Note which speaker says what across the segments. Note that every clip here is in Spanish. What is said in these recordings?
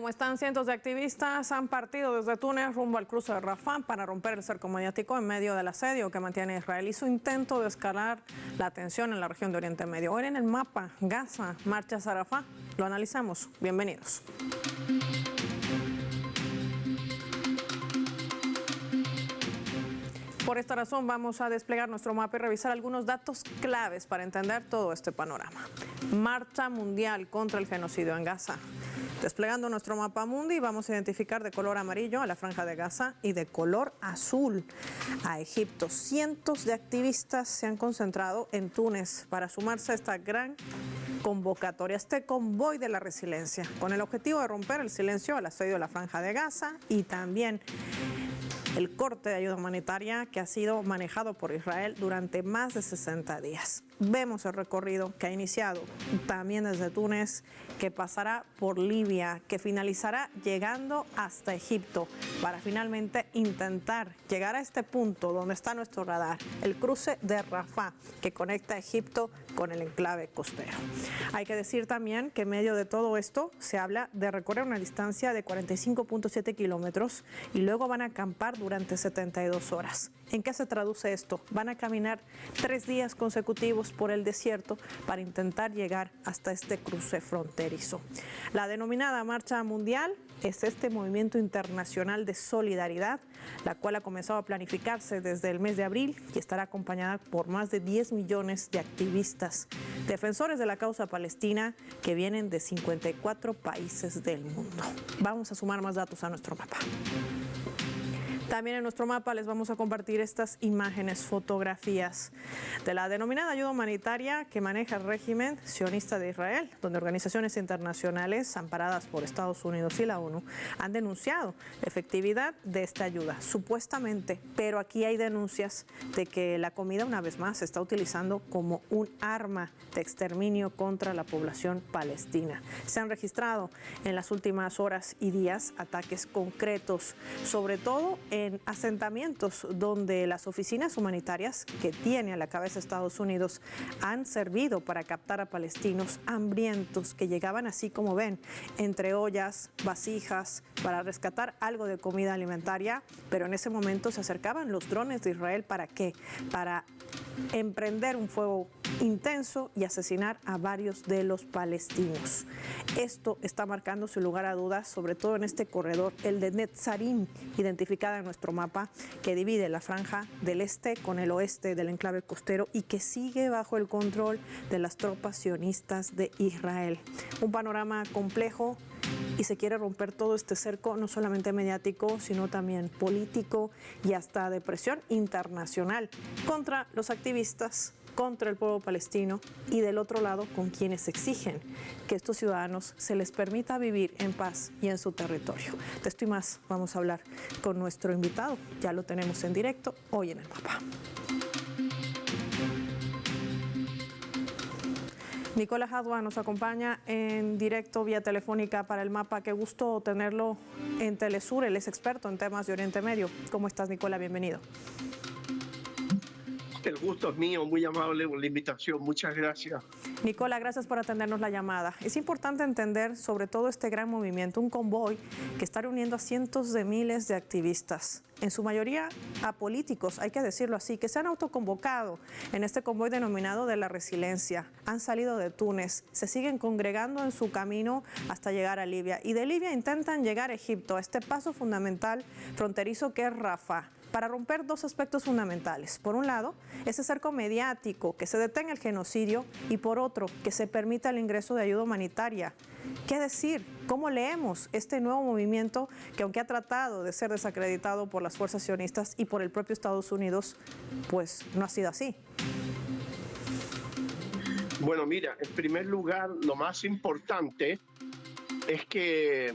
Speaker 1: ¿Cómo están? Cientos de activistas han partido desde Túnez rumbo al cruce de Rafah para romper el cerco mediático en medio del asedio que mantiene Israel y su intento de escalar la tensión en la región de Oriente Medio. Hoy en el mapa, Gaza, marchas a Rafah. Lo analizamos. Bienvenidos. Por esta razón vamos a desplegar nuestro mapa y revisar algunos datos claves para entender todo este panorama. Marcha mundial contra el genocidio en Gaza. Desplegando nuestro mapa mundi, vamos a identificar de color amarillo a la Franja de Gaza y de color azul a Egipto. Cientos de activistas se han concentrado en Túnez para sumarse a esta gran convocatoria, este convoy de la resiliencia, con el objetivo de romper el silencio al asedio de la Franja de Gaza y también el corte de ayuda humanitaria que ha sido manejado por Israel durante más de 60 días. Vemos el recorrido que ha iniciado también desde Túnez, que pasará por Libia, que finalizará llegando hasta Egipto, para finalmente intentar llegar a este punto donde está nuestro radar, el cruce de Rafah, que conecta Egipto con el enclave costero. Hay que decir también que en medio de todo esto se habla de recorrer una distancia de 45.7 kilómetros y luego van a acampar durante 72 horas. ¿En qué se traduce esto? Van a caminar 3 días consecutivos por el desierto para intentar llegar hasta este cruce fronterizo. La denominada Marcha Mundial es este movimiento internacional de solidaridad, la cual ha comenzado a planificarse desde el mes de abril y estará acompañada por más de 10 millones de activistas, defensores de la causa palestina que vienen de 54 países del mundo. Vamos a sumar más datos a nuestro mapa. También en nuestro mapa les vamos a compartir estas imágenes, fotografías de la denominada ayuda humanitaria que maneja el régimen sionista de Israel, donde organizaciones internacionales amparadas por Estados Unidos y la ONU han denunciado la efectividad de esta ayuda, supuestamente, pero aquí hay denuncias de que la comida una vez más se está utilizando como un arma de exterminio contra la población palestina. Se han registrado en las últimas horas y días ataques concretos, sobre todo en asentamientos donde las oficinas humanitarias que tiene a la cabeza Estados Unidos han servido para captar a palestinos hambrientos que llegaban, así como ven, entre ollas, vasijas, para rescatar algo de comida alimentaria, pero en ese momento se acercaban los drones de Israel. ¿Para qué? Para emprender un fuego intenso y asesinar a varios de los palestinos. Esto está marcando sin lugar a dudas, sobre todo en este corredor, el de Netzarim, identificada en nuestro mapa, que divide la franja del este con el oeste del enclave costero y que sigue bajo el control de las tropas sionistas de Israel. Un panorama complejo y se quiere romper todo este cerco, no solamente mediático, sino también político y hasta de presión internacional contra los activistas, contra el pueblo palestino y del otro lado con quienes exigen que estos ciudadanos se les permita vivir en paz y en su territorio. De esto y más vamos a hablar con nuestro invitado. Ya lo tenemos en directo hoy en el mapa. Nicolás Hadwa nos acompaña en directo vía telefónica para el mapa. Qué gusto tenerlo en Telesur. Él es experto en temas de Oriente Medio. ¿Cómo estás, Nicolás? Bienvenido.
Speaker 2: El gusto es mío, muy amable por la invitación. Muchas gracias.
Speaker 1: Nicolás, gracias por atendernos la llamada. Es importante entender sobre todo este gran movimiento, un convoy que está reuniendo a cientos de miles de activistas, en su mayoría apolíticos, hay que decirlo así, que se han autoconvocado en este convoy denominado de la resiliencia. Han salido de Túnez, se siguen congregando en su camino hasta llegar a Libia y de Libia intentan llegar a Egipto, a este paso fundamental fronterizo que es Rafah, para romper dos aspectos fundamentales. Por un lado, ese cerco mediático, que se detenga el genocidio, y por otro, que se permita el ingreso de ayuda humanitaria. ¿Qué decir? ¿Cómo leemos este nuevo movimiento que, aunque ha tratado de ser desacreditado por las fuerzas sionistas y por el propio Estados Unidos, pues no ha sido así?
Speaker 2: Bueno, mira, en primer lugar, lo más importante es que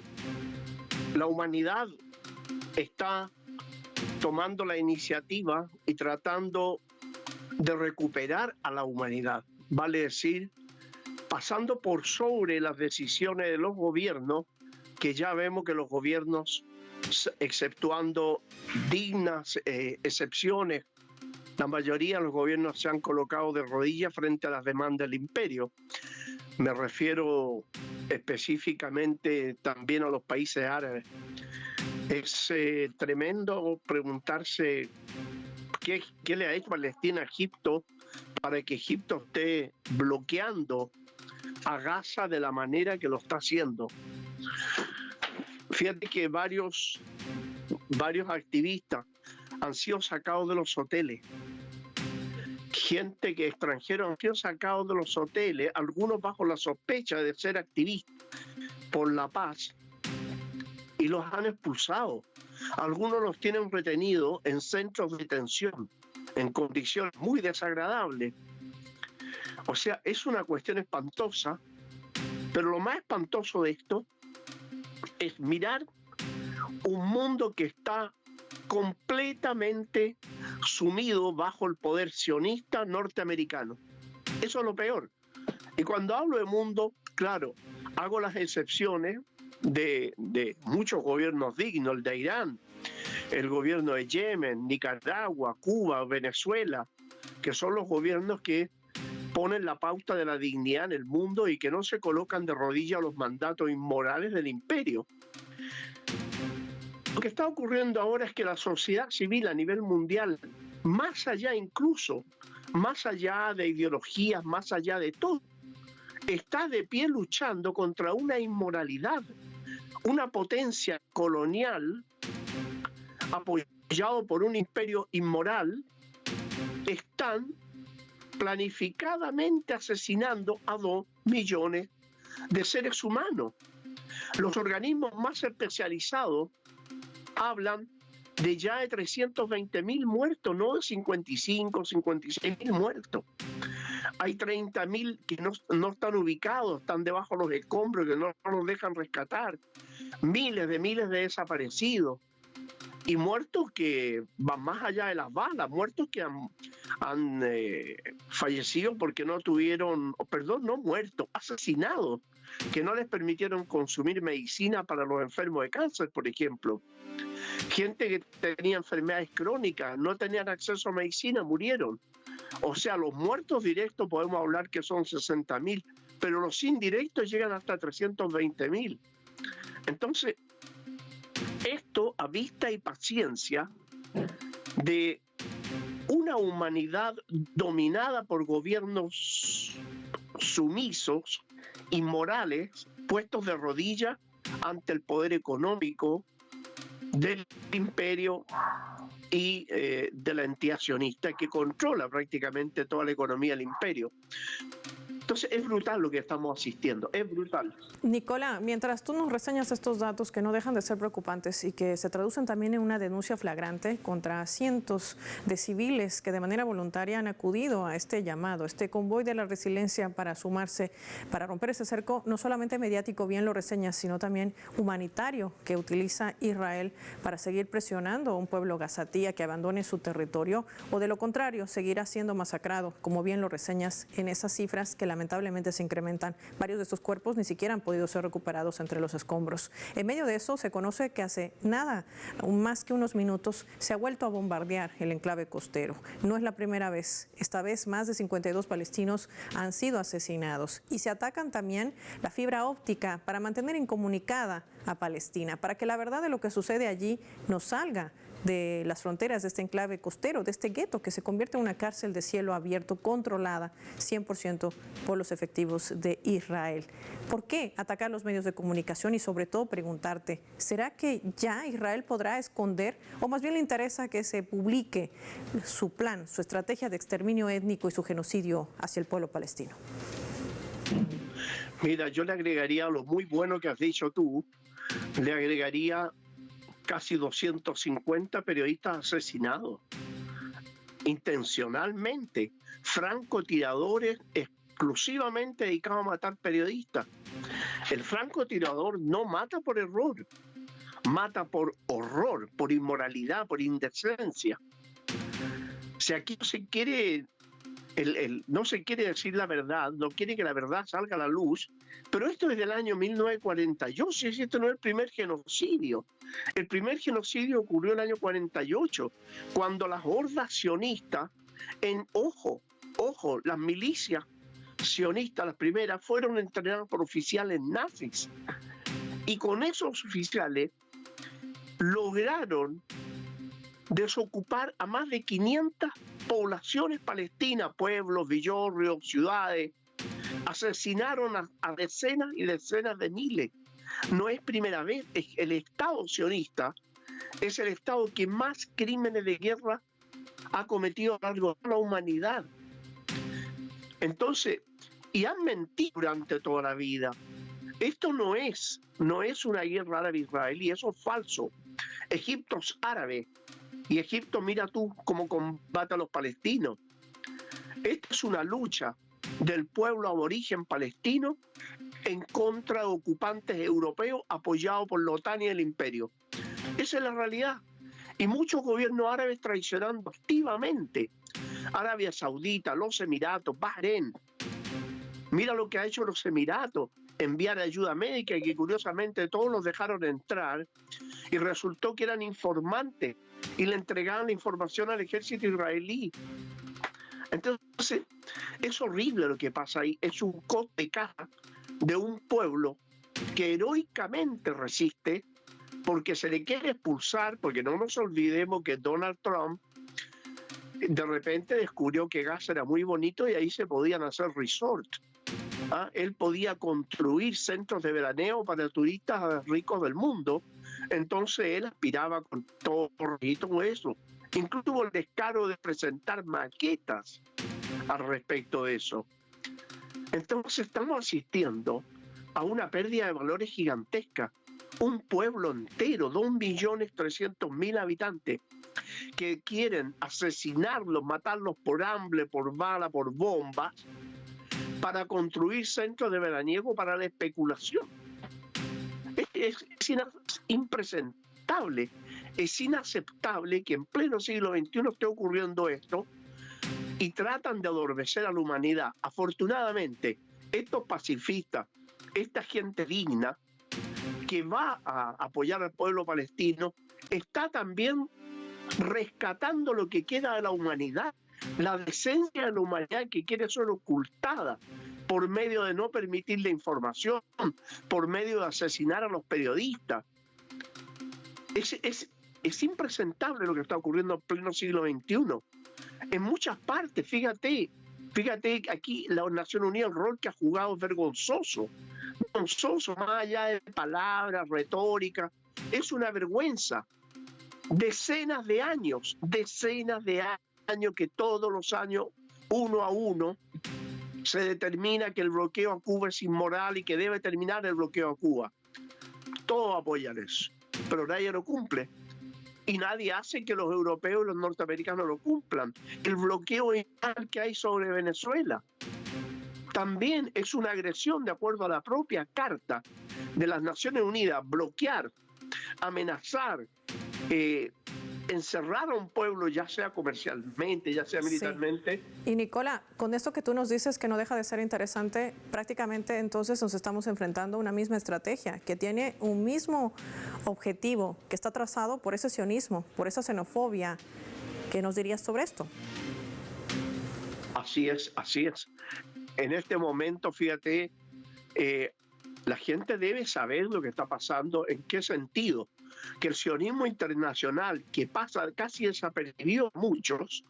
Speaker 2: la humanidad está tomando la iniciativa y tratando de recuperar a la humanidad, vale decir, pasando por sobre las decisiones de los gobiernos, que ya vemos que los gobiernos, exceptuando dignas excepciones, la mayoría de los gobiernos se han colocado de rodillas frente a las demandas del imperio. Me refiero específicamente también a los países árabes. Es tremendo preguntarse qué le ha hecho Palestina a Egipto para que Egipto esté bloqueando a Gaza de la manera que lo está haciendo. Fíjate que varios activistas han sido sacados de los hoteles. Gente que extranjeros han sido sacados de los hoteles, algunos bajo la sospecha de ser activistas por la paz, y los han expulsado. Algunos los tienen retenidos en centros de detención, en condiciones muy desagradables. O sea, es una cuestión espantosa, pero lo más espantoso de esto es mirar un mundo que está completamente sumido bajo el poder sionista norteamericano. Eso es lo peor. Y cuando hablo de mundo, claro, hago las excepciones de muchos gobiernos dignos, el de Irán, el gobierno de Yemen, Nicaragua, Cuba, Venezuela, que son los gobiernos que ponen la pauta de la dignidad en el mundo y que no se colocan de rodillas a los mandatos inmorales del imperio. Lo que está ocurriendo ahora es que la sociedad civil a nivel mundial, más allá incluso, más allá de ideologías, más allá de todo, está de pie luchando contra una inmoralidad, una potencia colonial apoyado por un imperio inmoral. Están planificadamente asesinando a 2 millones de seres humanos. Los organismos más especializados hablan de ya de 320.000 muertos, no de 55, 56.000 muertos. Hay 30.000 que no están ubicados, están debajo de los escombros, que no los dejan rescatar. Miles de desaparecidos. Y muertos que van más allá de las balas, muertos que han fallecido porque no tuvieron, no muertos, asesinados, que no les permitieron consumir medicina para los enfermos de cáncer, por ejemplo. Gente que tenía enfermedades crónicas, no tenían acceso a medicina, murieron. O sea, los muertos directos podemos hablar que son 60.000, pero los indirectos llegan hasta 320.000. Entonces, esto a vista y paciencia de una humanidad dominada por gobiernos sumisos, inmorales, puestos de rodillas ante el poder económico del imperio y de la entidad sionista que controla prácticamente toda la economía del imperio. Entonces es brutal lo que estamos asistiendo, es brutal.
Speaker 1: Nicola, mientras tú nos reseñas estos datos que no dejan de ser preocupantes y que se traducen también en una denuncia flagrante contra cientos de civiles que de manera voluntaria han acudido a este llamado, este convoy de la resiliencia para sumarse, para romper ese cerco, no solamente mediático, bien lo reseñas, sino también humanitario que utiliza Israel para seguir presionando a un pueblo gazatí a que abandone su territorio o de lo contrario seguirá siendo masacrado, como bien lo reseñas en esas cifras que lamentablemente se incrementan. Varios de estos cuerpos ni siquiera han podido ser recuperados entre los escombros. En medio de eso se conoce que hace nada, más que unos minutos, se ha vuelto a bombardear el enclave costero. No es la primera vez. Esta vez más de 52 palestinos han sido asesinados y se atacan también la fibra óptica para mantener incomunicada a Palestina, para que la verdad de lo que sucede allí no salga de las fronteras de este enclave costero, de este gueto que se convierte en una cárcel de cielo abierto controlada 100% por los efectivos de Israel. ¿Por qué atacar los medios de comunicación y sobre todo preguntarte, ¿será que ya Israel podrá esconder o más bien le interesa que se publique su plan, su estrategia de exterminio étnico y su genocidio hacia el pueblo palestino?
Speaker 2: Mira, yo le agregaría a lo muy bueno que has dicho tú, le agregaría casi 250 periodistas asesinados intencionalmente, francotiradores exclusivamente dedicados a matar periodistas. El francotirador no mata por error, mata por horror, por inmoralidad, por indecencia. O sea, aquí no se quiere, no se quiere decir la verdad, no quiere que la verdad salga a la luz, pero esto es del año 1948, y esto no es el primer genocidio. El primer genocidio ocurrió en el año 48, cuando las hordas sionistas, ojo, las milicias sionistas, las primeras, fueron entrenadas por oficiales nazis. Y con esos oficiales lograron desocupar a más de 500 poblaciones palestinas, pueblos, villorrios, ciudades. Asesinaron a decenas y decenas de miles. No es primera vez. El Estado sionista es el Estado que más crímenes de guerra ha cometido a lo largo de la humanidad. Entonces, y han mentido durante toda la vida. Esto no es una guerra árabe-israelí, eso es falso. Egipto es árabe y Egipto, mira tú cómo combate a los palestinos. Esta es una lucha del pueblo aborigen palestino en contra de ocupantes europeos apoyados por la OTAN y el imperio. Esa es la realidad. Y muchos gobiernos árabes traicionando activamente. Arabia Saudita, los Emiratos, Bahrein. Mira lo que ha hecho los Emiratos, enviar ayuda médica y que curiosamente todos los dejaron entrar y resultó que eran informantes y le entregaban la información al ejército israelí. Entonces, es horrible lo que pasa ahí. Es un corte de caja de un pueblo que heroicamente resiste porque se le quiere expulsar, porque no nos olvidemos que Donald Trump de repente descubrió que Gaza era muy bonito y ahí se podían hacer resorts. Él podía construir centros de veraneo para turistas ricos del mundo, entonces él aspiraba con todo eso. Incluso tuvo el descaro de presentar maquetas al respecto de eso. Entonces estamos asistiendo a una pérdida de valores gigantesca. Un pueblo entero, 2.300.000 habitantes, que quieren asesinarlos, matarlos por hambre, por bala, por bombas, para construir centros de veraniego para la especulación. Es impresentable, es inaceptable que en pleno siglo XXI esté ocurriendo esto y tratan de adormecer a la humanidad. Afortunadamente, estos pacifistas, esta gente digna que va a apoyar al pueblo palestino, está también rescatando lo que queda de la humanidad, la decencia de la humanidad que quiere ser ocultada por medio de no permitir la información, por medio de asesinar a los periodistas. Es impresentable lo que está ocurriendo en pleno siglo XXI. En muchas partes, fíjate aquí la Nación Unida, el rol que ha jugado es vergonzoso, más allá de palabras, retórica, es una vergüenza. Decenas de años que todos los años, uno a uno, se determina que el bloqueo a Cuba es inmoral y que debe terminar el bloqueo a Cuba. Todos apoyan eso, pero nadie lo cumple. Y nadie hace que los europeos y los norteamericanos lo cumplan. El bloqueo que hay sobre Venezuela también es una agresión de acuerdo a la propia Carta de las Naciones Unidas. Bloquear, amenazar, encerrar a un pueblo, ya sea comercialmente, ya sea militarmente.
Speaker 1: Sí. Y Nicola, con esto que tú nos dices, que no deja de ser interesante, prácticamente entonces nos estamos enfrentando a una misma estrategia, que tiene un mismo objetivo, que está trazado por ese sionismo, por esa xenofobia. ¿Qué nos dirías sobre esto?
Speaker 2: Así es. En este momento, fíjate, la gente debe saber lo que está pasando, en qué sentido. Que el sionismo internacional, que pasa casi desapercibido a muchos,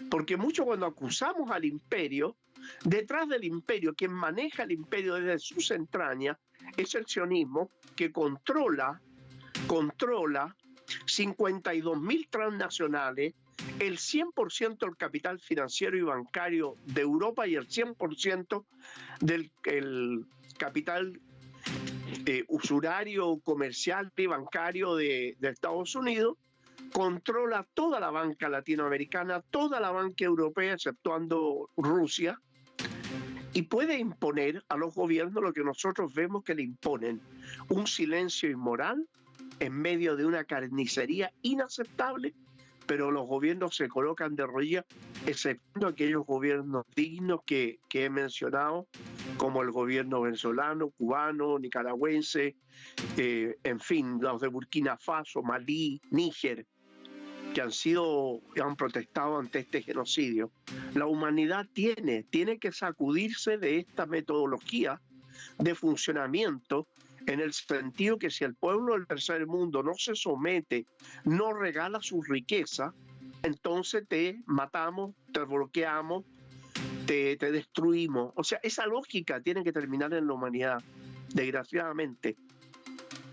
Speaker 2: porque muchos cuando acusamos al imperio, detrás del imperio, quien maneja el imperio desde sus entrañas, es el sionismo que controla 52.000 transnacionales, el 100% del capital financiero y bancario de Europa y el 100% del capital usurario, comercial y bancario de Estados Unidos, controla toda la banca latinoamericana, toda la banca europea, exceptuando Rusia, y puede imponer a los gobiernos lo que nosotros vemos que le imponen: un silencio inmoral en medio de una carnicería inaceptable, pero los gobiernos se colocan de rodillas, excepto aquellos gobiernos dignos que he mencionado, como el gobierno venezolano, cubano, nicaragüense, en fin, los de Burkina Faso, Malí, Níger. que han protestado ante este genocidio. La humanidad tiene que sacudirse de esta metodología de funcionamiento, en el sentido que si el pueblo del tercer mundo no se somete, no regala su riqueza, entonces te matamos, te bloqueamos, te destruimos. O sea, esa lógica tiene que terminar en la humanidad, desgraciadamente.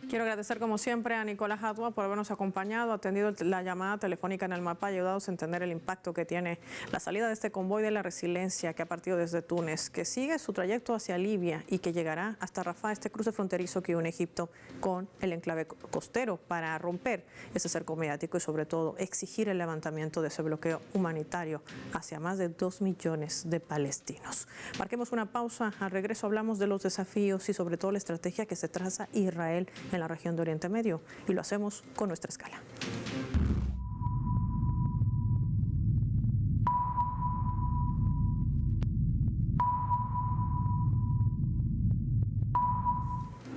Speaker 1: Quiero agradecer como siempre a Nicolás Adua por habernos acompañado, atendido la llamada telefónica en el mapa, ayudados a entender el impacto que tiene la salida de este convoy de la resiliencia que ha partido desde Túnez, que sigue su trayecto hacia Libia y que llegará hasta Rafah, este cruce fronterizo que une Egipto con el enclave costero, para romper ese cerco mediático y sobre todo exigir el levantamiento de ese bloqueo humanitario hacia más de 2 millones de palestinos. Marquemos una pausa, al regreso hablamos de los desafíos y sobre todo la estrategia que se traza Israel en la región de Oriente Medio, y lo hacemos con nuestra escala.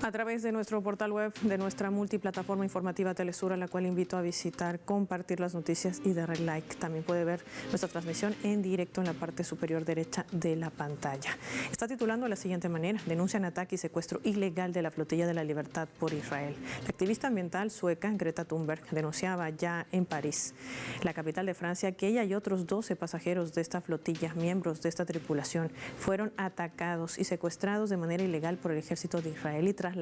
Speaker 1: A través de nuestro portal web, de nuestra multiplataforma informativa Telesur, a la cual invito a visitar, compartir las noticias y darle like. También puede ver nuestra transmisión en directo en la parte superior derecha de la pantalla. Está titulando de la siguiente manera: denuncian ataque y secuestro ilegal de la Flotilla de la Libertad por Israel. La activista ambiental sueca Greta Thunberg denunciaba ya en París, la capital de Francia, que ella y otros 12 pasajeros de esta flotilla, miembros de esta tripulación, fueron atacados y secuestrados de manera ilegal por el ejército de Israel y trasladados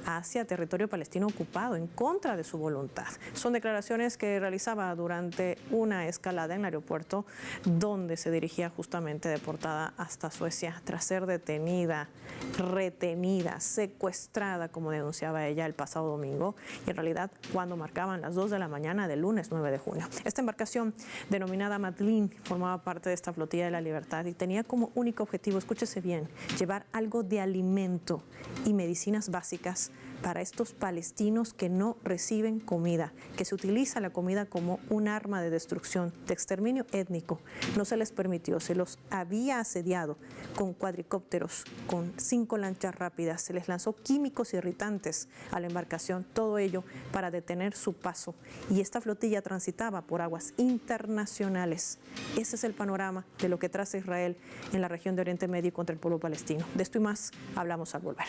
Speaker 1: hacia territorio palestino ocupado en contra de su voluntad. Son declaraciones que realizaba durante una escalada en el aeropuerto, donde se dirigía justamente deportada hasta Suecia tras ser detenida, retenida, secuestrada, como denunciaba ella el pasado domingo, y en realidad cuando marcaban las 2 de la mañana del lunes 9 de junio. Esta embarcación, denominada Madlin, formaba parte de esta Flotilla de la Libertad y tenía como único objetivo, escúchese bien, llevar algo de alimento y medicinas básicas para estos palestinos que no reciben comida, que se utiliza la comida como un arma de destrucción, de exterminio étnico. No se les permitió, se los había asediado con cuadricópteros, con 5 lanchas rápidas, se les lanzó químicos irritantes a la embarcación, todo ello para detener su paso. Y esta flotilla transitaba por aguas internacionales. Ese es el panorama de lo que traza Israel en la región de Oriente Medio contra el pueblo palestino. De esto y más hablamos al volver.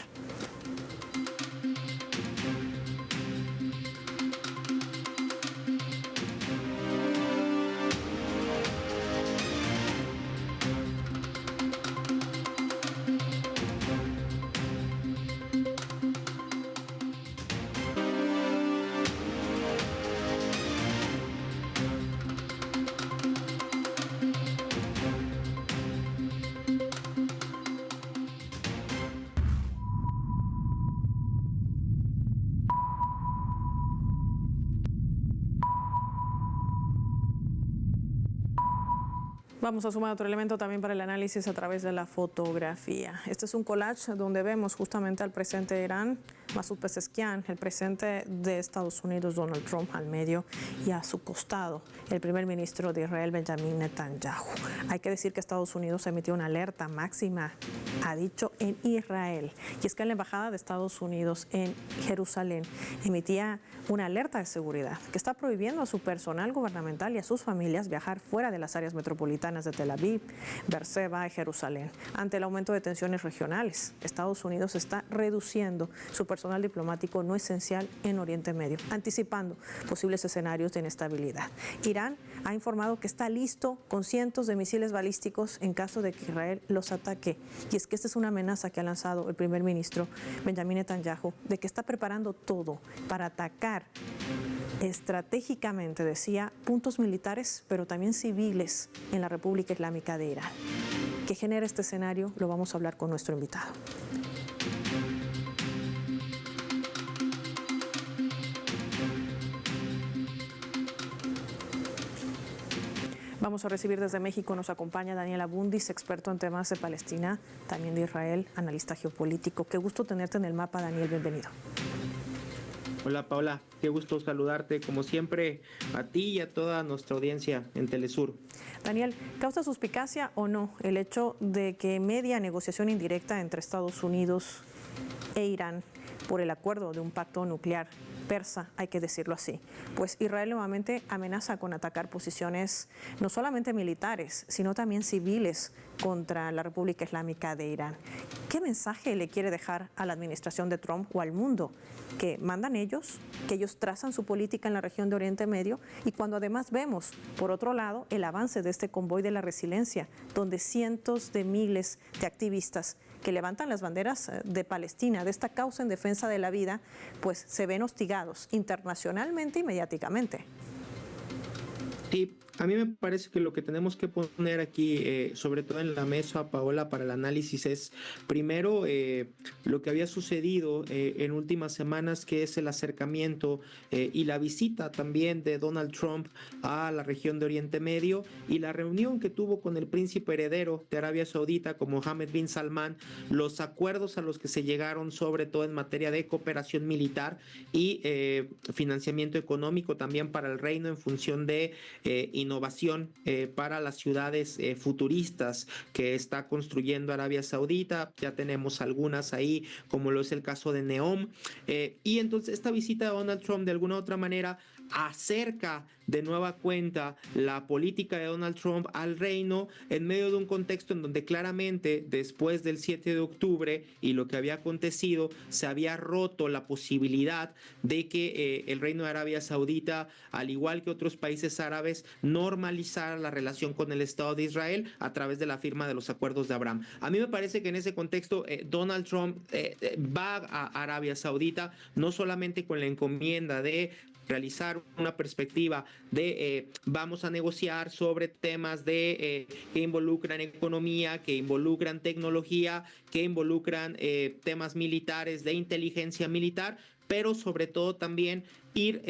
Speaker 1: Vamos a sumar otro elemento también para el análisis a través de la fotografía. Este es un collage donde vemos justamente al presidente de Irán, Masoud Pezeshkian, el presidente de Estados Unidos, Donald Trump, al medio, y a su costado el primer ministro de Israel, Benjamin Netanyahu. Hay que decir que Estados Unidos emitió una alerta máxima, ha dicho, en Israel. Y es que la embajada de Estados Unidos en Jerusalén emitía una alerta de seguridad que está prohibiendo a su personal gubernamental y a sus familias viajar fuera de las áreas metropolitanas de Tel Aviv, Beerseba y Jerusalén. Ante el aumento de tensiones regionales, Estados Unidos está reduciendo su personal diplomático no esencial en Oriente Medio, anticipando posibles escenarios de inestabilidad. Irán ha informado que está listo con cientos de misiles balísticos en caso de que Israel los ataque. Y es que esta es una amenaza que ha lanzado el primer ministro Benjamin Netanyahu, de que está preparando todo para atacar estratégicamente, decía, puntos militares, pero también civiles en la República Islámica de Irán. ¿Qué genera este escenario? Lo vamos a hablar con nuestro invitado. Vamos a recibir desde México, nos acompaña Daniel Abundis, experto en temas de Palestina, también de Israel, analista geopolítico. Qué gusto tenerte en el mapa, Daniel, bienvenido.
Speaker 3: Hola Paula, qué gusto saludarte como siempre a ti y a toda nuestra audiencia en Telesur.
Speaker 1: Daniel, ¿causa suspicacia o no el hecho de que media negociación indirecta entre Estados Unidos e Irán por el acuerdo de un pacto nuclear persa, hay que decirlo así, pues Israel nuevamente amenaza con atacar posiciones no solamente militares, sino también civiles contra la República Islámica de Irán. ¿Qué mensaje le quiere dejar a la administración de Trump o al mundo? Que mandan ellos, que ellos trazan su política en la región de Oriente Medio, y cuando además vemos, por otro lado, el avance de este convoy de la resiliencia, donde cientos de miles de activistas que levantan las banderas de Palestina, de esta causa en defensa de la vida, pues se ven hostigados internacionalmente y mediáticamente.
Speaker 3: Sí, a mí me parece que lo que tenemos que poner aquí, sobre todo en la mesa, Paola, para el análisis es, primero, lo que había sucedido en últimas semanas, que es el acercamiento y la visita también de Donald Trump a la región de Oriente Medio, y la reunión que tuvo con el príncipe heredero de Arabia Saudita, como Mohammed bin Salman, los acuerdos a los que se llegaron, sobre todo en materia de cooperación militar y financiamiento económico también para el reino en función de innovación para las ciudades futuristas que está construyendo Arabia Saudita. Ya tenemos algunas ahí, como lo es el caso de Neom. Y entonces esta visita de Donald Trump de alguna u otra manera acerca de nueva cuenta la política de Donald Trump al reino, en medio de un contexto en donde claramente después del 7 de octubre y lo que había acontecido, se había roto la posibilidad de que el reino de Arabia Saudita, al igual que otros países árabes, normalizara la relación con el Estado de Israel a través de la firma de los acuerdos de Abraham. A mí me parece que en ese contexto Donald Trump va a Arabia Saudita no solamente con la encomienda de realizar una perspectiva de vamos a negociar sobre temas de que involucran economía, que involucran tecnología, que involucran temas militares, de inteligencia militar, pero sobre todo también ir,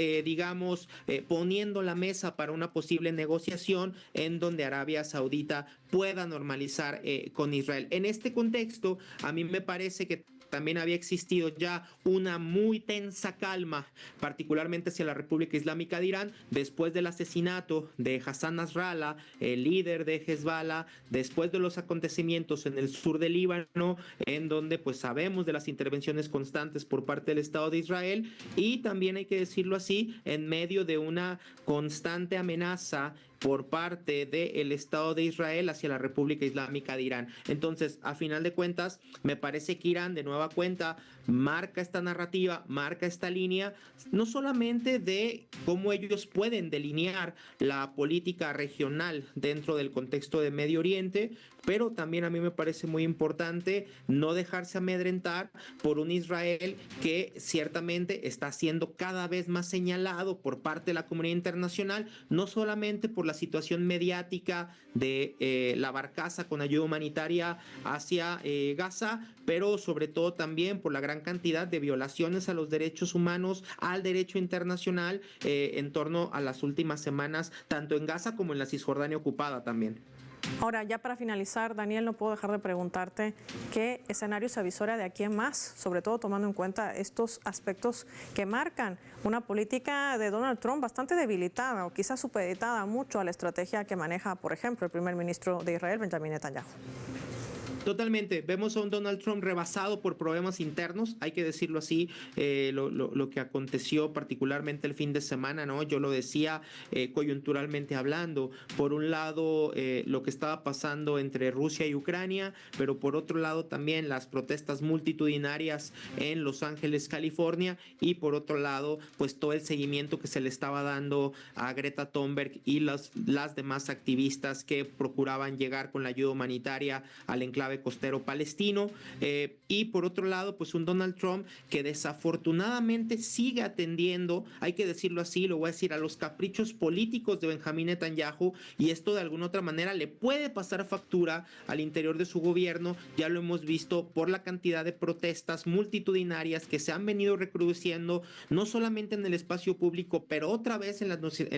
Speaker 3: poniendo la mesa para una posible negociación en donde Arabia Saudita pueda normalizar con Israel. En este contexto, a mí me parece que también había existido ya una muy tensa calma, particularmente hacia la República Islámica de Irán, después del asesinato de Hassan Nasrallah, el líder de Hezbollah, después de los acontecimientos en el sur del Líbano, en donde pues sabemos de las intervenciones constantes por parte del Estado de Israel, y también hay que decirlo así, en medio de una constante amenaza por parte del Estado de Israel hacia la República Islámica de Irán. Entonces, a final de cuentas, me parece que Irán, de nueva cuenta, marca esta narrativa, marca esta línea, no solamente de cómo ellos pueden delinear la política regional dentro del contexto de Medio Oriente, pero también a mí me parece muy importante no dejarse amedrentar por un Israel que ciertamente está siendo cada vez más señalado por parte de la comunidad internacional, no solamente por la situación mediática de la barcaza con ayuda humanitaria hacia Gaza, pero sobre todo también por la gran cantidad de violaciones a los derechos humanos, al derecho internacional en torno a las últimas semanas, tanto en Gaza como en la Cisjordania ocupada también.
Speaker 1: Ahora, ya para finalizar, Daniel, no puedo dejar de preguntarte qué escenario se avisora de aquí en más, sobre todo tomando en cuenta estos aspectos que marcan una política de Donald Trump bastante debilitada o quizás supeditada mucho a la estrategia que maneja, por ejemplo, el primer ministro de Israel, Benjamin Netanyahu.
Speaker 3: Totalmente, vemos a un Donald Trump rebasado por problemas internos, hay que decirlo así, lo que aconteció particularmente el fin de semana, ¿no? Yo lo decía coyunturalmente hablando, por un lado lo que estaba pasando entre Rusia y Ucrania, pero por otro lado también las protestas multitudinarias en Los Ángeles, California, y por otro lado pues todo el seguimiento que se le estaba dando a Greta Thunberg y las demás activistas que procuraban llegar con la ayuda humanitaria al enclave costero palestino, y por otro lado pues un Donald Trump que desafortunadamente sigue atendiendo, hay que decirlo así, lo voy a decir, a los caprichos políticos de Benjamin Netanyahu, y esto de alguna otra manera le puede pasar factura al interior de su gobierno. Ya lo hemos visto por la cantidad de protestas multitudinarias que se han venido reproduciendo no solamente en el espacio público, pero otra vez en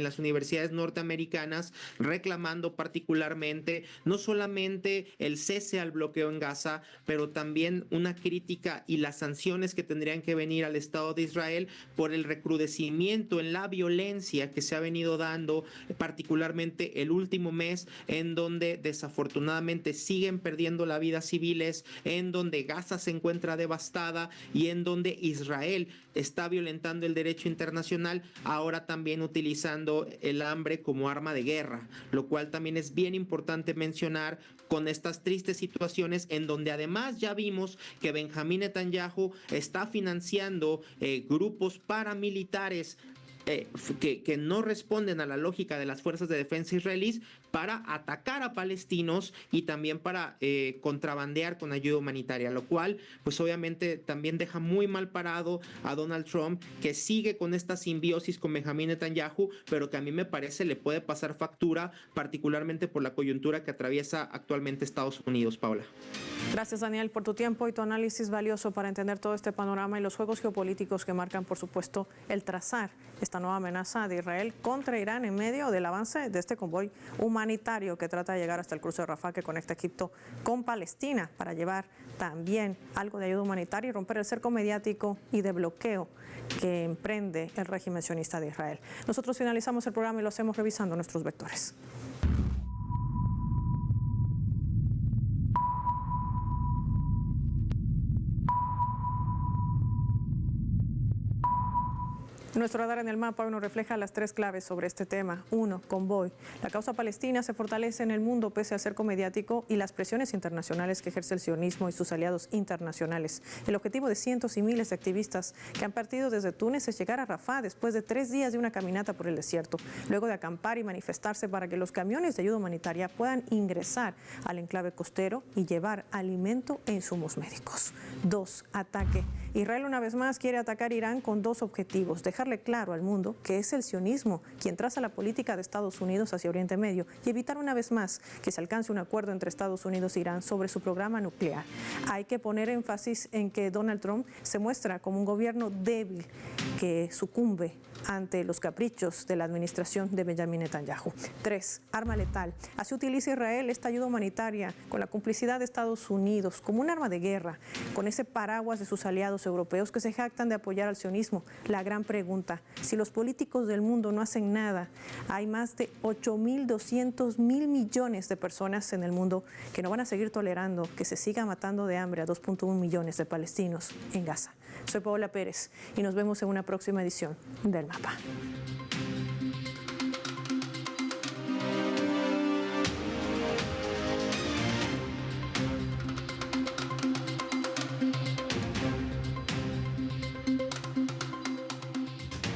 Speaker 3: las universidades norteamericanas, reclamando particularmente no solamente el cese al bloqueo bloqueo en Gaza, pero también una crítica y las sanciones que tendrían que venir al Estado de Israel por el recrudecimiento en la violencia que se ha venido dando, particularmente el último mes, en donde desafortunadamente siguen perdiendo la vida civiles, en donde Gaza se encuentra devastada y en donde Israel está violentando el derecho internacional, ahora también utilizando el hambre como arma de guerra, lo cual también es bien importante mencionar con estas tristes situaciones en donde además ya vimos que Benjamín Netanyahu está financiando grupos paramilitares que no responden a la lógica de las fuerzas de defensa israelíes para atacar a palestinos y también para contrabandear con ayuda humanitaria, lo cual pues obviamente también deja muy mal parado a Donald Trump, que sigue con esta simbiosis con Benjamín Netanyahu, pero que a mí me parece le puede pasar factura, particularmente por la coyuntura que atraviesa actualmente Estados Unidos. Paula.
Speaker 1: Gracias, Daniel, por tu tiempo y tu análisis valioso para entender todo este panorama y los juegos geopolíticos que marcan, por supuesto, el trazar esta nueva amenaza de Israel contra Irán en medio del avance de este convoy humanitario que trata de llegar hasta el cruce de Rafah que conecta Egipto con Palestina para llevar también algo de ayuda humanitaria y romper el cerco mediático y de bloqueo que emprende el régimen sionista de Israel. Nosotros finalizamos el programa y lo hacemos revisando nuestros vectores. Nuestro radar en el mapa hoy nos refleja las tres claves sobre este tema. 1. Convoy. La causa palestina se fortalece en el mundo pese al cerco mediático y las presiones internacionales que ejerce el sionismo y sus aliados internacionales. El objetivo de cientos y miles de activistas que han partido desde Túnez es llegar a Rafah después de 3 días de una caminata por el desierto, luego de acampar y manifestarse para que los camiones de ayuda humanitaria puedan ingresar al enclave costero y llevar alimento e insumos médicos. 2. Ataque. Israel una vez más quiere atacar Irán con 2 objetivos: dejarle claro al mundo que es el sionismo quien traza la política de Estados Unidos hacia Oriente Medio y evitar una vez más que se alcance un acuerdo entre Estados Unidos e Irán sobre su programa nuclear. Hay que poner énfasis en que Donald Trump se muestra como un gobierno débil que sucumbe ante los caprichos de la administración de Benjamín Netanyahu. 3. Arma letal. Así utiliza Israel esta ayuda humanitaria con la complicidad de Estados Unidos como un arma de guerra, con ese paraguas de sus aliados europeos que se jactan de apoyar al sionismo. La gran pregunta: si los políticos del mundo no hacen nada, hay más de 8.200 millones de personas en el mundo que no van a seguir tolerando que se siga matando de hambre a 2.1 millones de palestinos en Gaza. Soy Paola Pérez y nos vemos en una próxima edición del Mapa.